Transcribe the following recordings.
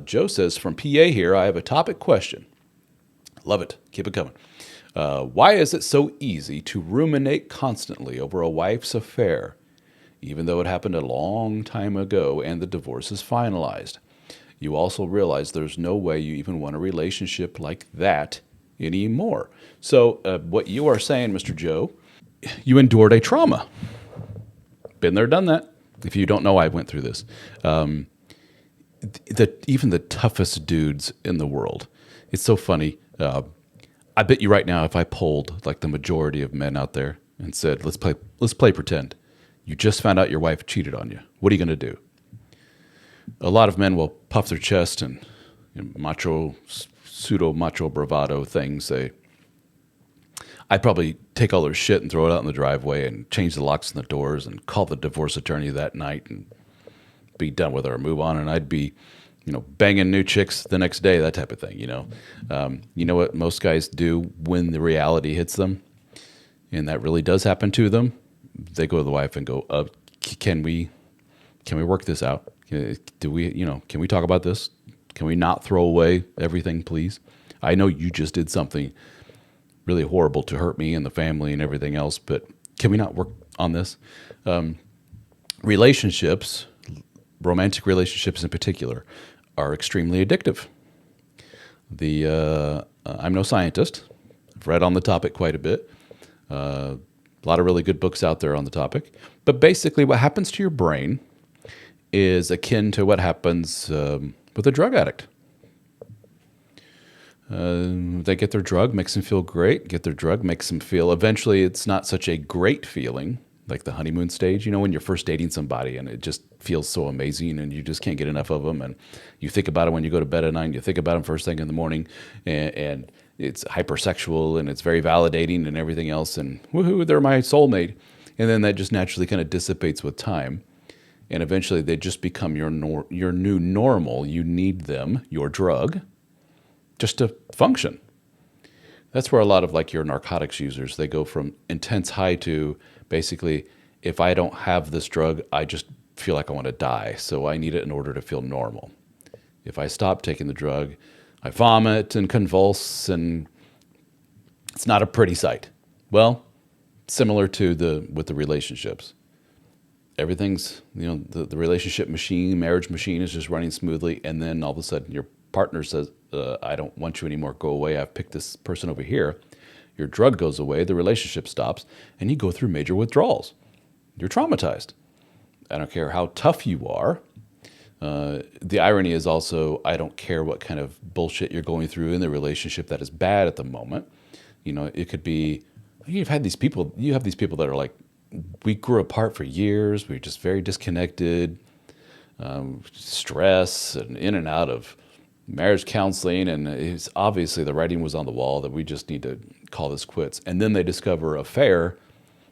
Joe says, from PA here, I have a topic question. Love it. Keep it coming. Why is it so easy to ruminate constantly over a wife's affair, even though it happened a long time ago and the divorce is finalized? You also realize there's no way you even want a relationship like that anymore. So what you are saying, Mr. Joe, you endured a trauma. Been there, done that. If you don't know, I went through this. Even the toughest dudes in the world. It's so funny. I bet you right now, if I polled like the majority of men out there and said, let's play pretend. You just found out your wife cheated on you. What are you going to do? A lot of men will puff their chest and pseudo macho bravado things. I'd probably take all their shit and throw it out in the driveway and change the locks on the doors and call the divorce attorney that night and be done with her, move on. And I'd be, banging new chicks the next day, that type of thing, You know what most guys do when the reality hits them? And that really does happen to them. They go to the wife and go, can we work this out? Can we talk about this? Can we not throw away everything, please? I know you just did something really horrible to hurt me and the family and everything else, but can we not work on this? Relationships, romantic relationships in particular, are extremely addictive. I'm no scientist. I've read on the topic quite a bit. A lot of really good books out there on the topic. But basically what happens to your brain is akin to what happens with a drug addict. They get their drug, makes them feel great. Get their drug, makes them feel, eventually it's not such a great feeling, like the honeymoon stage, when you're first dating somebody and it just feels so amazing and you just can't get enough of them. And you think about it when you go to bed at night, and you think about them first thing in the morning, and it's hypersexual and it's very validating and everything else. And woohoo, they're my soulmate. And then that just naturally kind of dissipates with time. And eventually they just become your new normal. You need them, your drug, just to function. That's where a lot of like your narcotics users, they go from intense high to basically, if I don't have this drug, I just feel like I want to die. So I need it in order to feel normal. If I stop taking the drug, I vomit and convulse, and it's not a pretty sight. Well, similar to with the relationships. Everything's, the relationship machine, marriage machine is just running smoothly, and then all of a sudden your partner says, I don't want you anymore, go away, I've picked this person over here. Your drug goes away, the relationship stops, and you go through major withdrawals. You're traumatized. I don't care how tough you are. The irony is also, I don't care what kind of bullshit you're going through in the relationship that is bad at the moment. It could be, you have these people that are like, we grew apart for years, we were just very disconnected, stress and in and out of marriage counseling, and it's obviously the writing was on the wall that we just need to call this quits. And then they discover affair,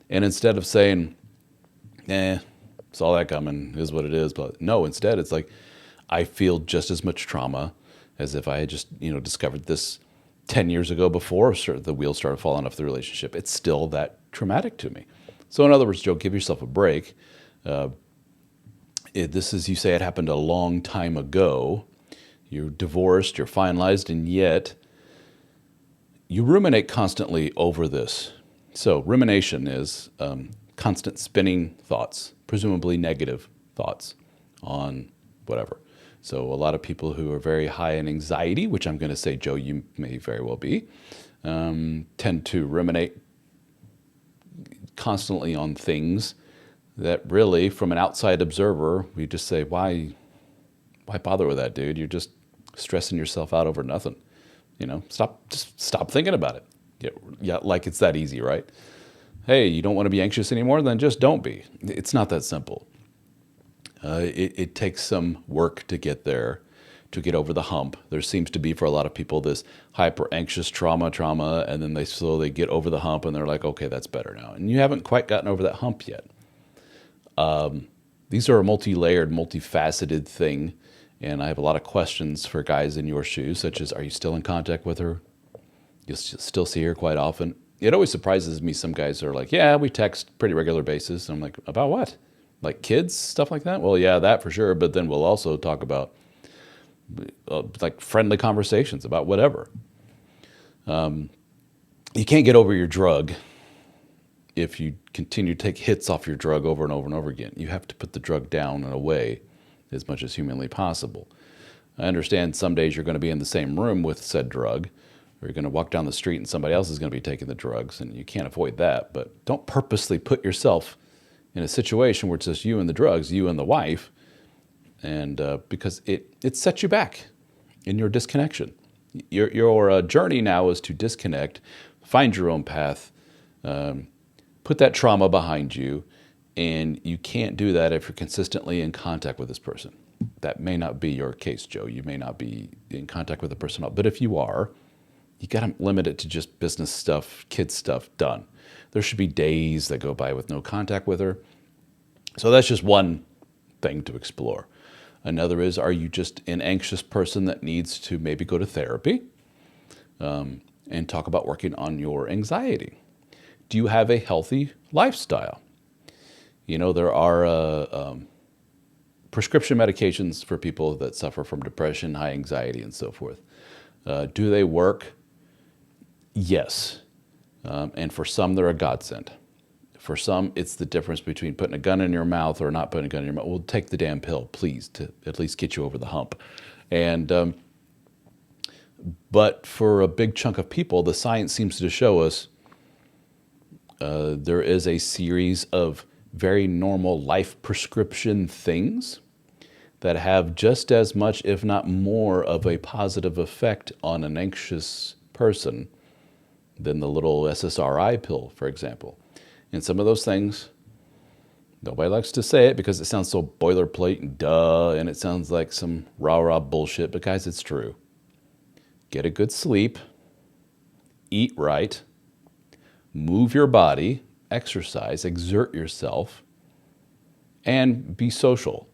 and instead of saying, saw that coming, is what it is, but no, instead it's like, I feel just as much trauma as if I had just discovered this 10 years ago before the wheels started falling off the relationship. It's still that traumatic to me. So in other words, Joe, give yourself a break. This is, you say it happened a long time ago. You're divorced, you're finalized, and yet you ruminate constantly over this. So rumination is constant spinning thoughts, presumably negative thoughts on whatever. So a lot of people who are very high in anxiety, which I'm going to say, Joe, you may very well be, tend to ruminate constantly on things that really, from an outside observer, we just say, why bother with that, dude? You're just stressing yourself out over nothing. Just stop thinking about it. Yeah, like it's that easy, right? Hey, you don't want to be anxious anymore? Then just don't be. It's not that simple. It takes some work to get there, to get over the hump. There seems to be, for a lot of people, this hyper anxious trauma, and then they slowly get over the hump and they're like, okay, that's better now. And you haven't quite gotten over that hump yet. These are a multi-layered, multifaceted thing. And I have a lot of questions for guys in your shoes, such as, are you still in contact with her? You still see her quite often? It always surprises me. Some guys are like, yeah, we text pretty regular basis. And I'm like, about what? Like kids, stuff like that? Well, yeah, that for sure. But then we'll also talk about like friendly conversations about whatever. You can't get over your drug if you continue to take hits off your drug over and over and over again. You have to put the drug down and away as much as humanly possible. I understand some days you're going to be in the same room with said drug, or you're going to walk down the street and somebody else is going to be taking the drugs, and you can't avoid that. But don't purposely put yourself in a situation where it's just you and the drugs, you and the wife, and because it sets you back in your disconnection. Your journey now is to disconnect, find your own path, put that trauma behind you, and you can't do that if you're consistently in contact with this person. That may not be your case, Joe. You may not be in contact with the person, but if you are, you got to limit it to just business stuff, kid stuff, done. There should be days that go by with no contact with her. So that's just one thing to explore. Another is, are you just an anxious person that needs to maybe go to therapy and talk about working on your anxiety? Do you have a healthy lifestyle? You know, there are prescription medications for people that suffer from depression, high anxiety, and so forth. Do they work? Yes. And for some, they're a godsend. For some, it's the difference between putting a gun in your mouth or not putting a gun in your mouth. Well, take the damn pill, please, to at least get you over the hump. And but for a big chunk of people, the science seems to show us there is a series of very normal life prescription things that have just as much, if not more, of a positive effect on an anxious person than the little SSRI pill, for example. And some of those things, nobody likes to say it because it sounds so boilerplate and duh, and it sounds like some rah-rah bullshit, but guys, it's true. Get a good sleep, eat right, move your body, exercise, exert yourself, and be social.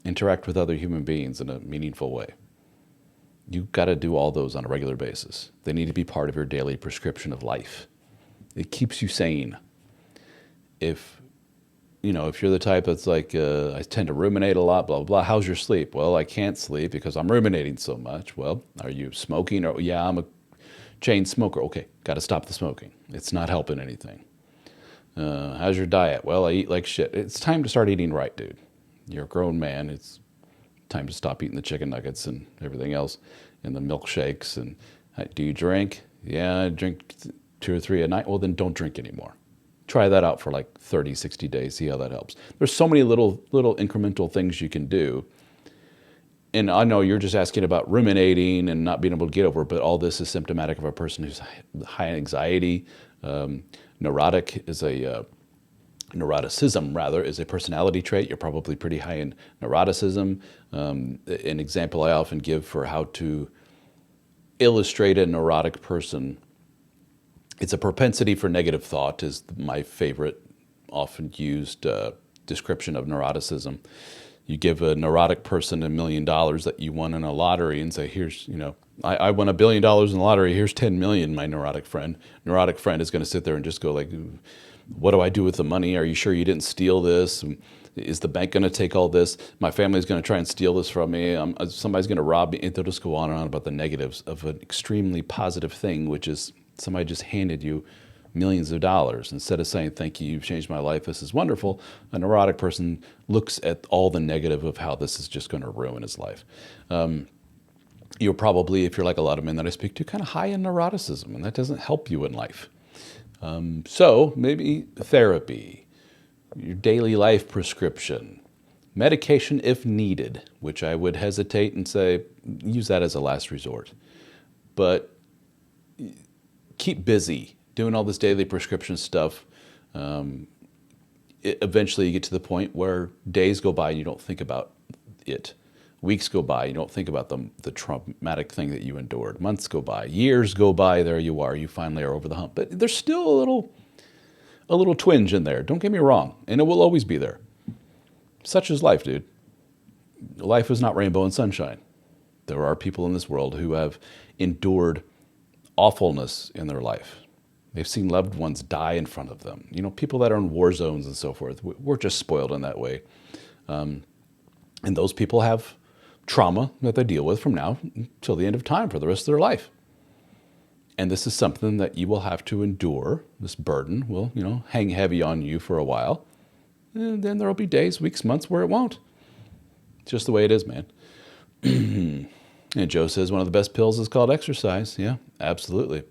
Interact with other human beings in a meaningful way. You've got to do all those on a regular basis. They need to be part of your daily prescription of life. It keeps you sane. If you're the type that's like, I tend to ruminate a lot, blah, blah, blah. How's your sleep? Well, I can't sleep because I'm ruminating so much. Well, are you smoking? Or, yeah, I'm a chain smoker. Okay, got to stop the smoking. It's not helping anything. How's your diet? Well, I eat like shit. It's time to start eating right, dude. You're a grown man. It's time to stop eating the chicken nuggets and everything else and the milkshakes. And do you drink? Yeah, I drink 2 or 3 a night. Well, then don't drink anymore. Try that out for like 30, 60 days. See how that helps. There's so many little incremental things you can do. And I know you're just asking about ruminating and not being able to get over it, but all this is symptomatic of a person who's high anxiety. Neurotic is a Neuroticism, rather, is a personality trait. You're probably pretty high in neuroticism. An example I often give for how to illustrate a neurotic person, it's a propensity for negative thought is my favorite, often used description of neuroticism. You give a neurotic person $1 million that you won in a lottery and say, here's, I won $1 billion in the lottery, here's 10 million, my neurotic friend. Neurotic friend is going to sit there and just go like, what do I do with the money? Are you sure you didn't steal this? Is the bank going to take all this? My family's going to try and steal this from me. Somebody's going to rob me. And they'll just go on and on about the negatives of an extremely positive thing, which is somebody just handed you millions of dollars. Instead of saying, thank you, you've changed my life, this is wonderful, a neurotic person looks at all the negative of how this is just going to ruin his life. You're probably, if you're like a lot of men that I speak to, kind of high in neuroticism, and that doesn't help you in life. So maybe therapy, your daily life prescription, medication if needed, which I would hesitate and say use that as a last resort. But keep busy doing all this daily prescription stuff. Eventually you get to the point where days go by and you don't think about it. Weeks go by, you don't think about the traumatic thing that you endured. Months go by, years go by, there you are, you finally are over the hump. But there's still a little twinge in there, don't get me wrong, and it will always be there. Such is life, dude. Life is not rainbow and sunshine. There are people in this world who have endured awfulness in their life. They've seen loved ones die in front of them. People that are in war zones and so forth. We're just spoiled in that way. And those people have trauma that they deal with from now till the end of time for the rest of their life. And this is something that you will have to endure. This burden will, hang heavy on you for a while. And then there will be days, weeks, months where it won't. It's just the way it is, man. And Joe says one of the best pills is called exercise. Yeah, absolutely.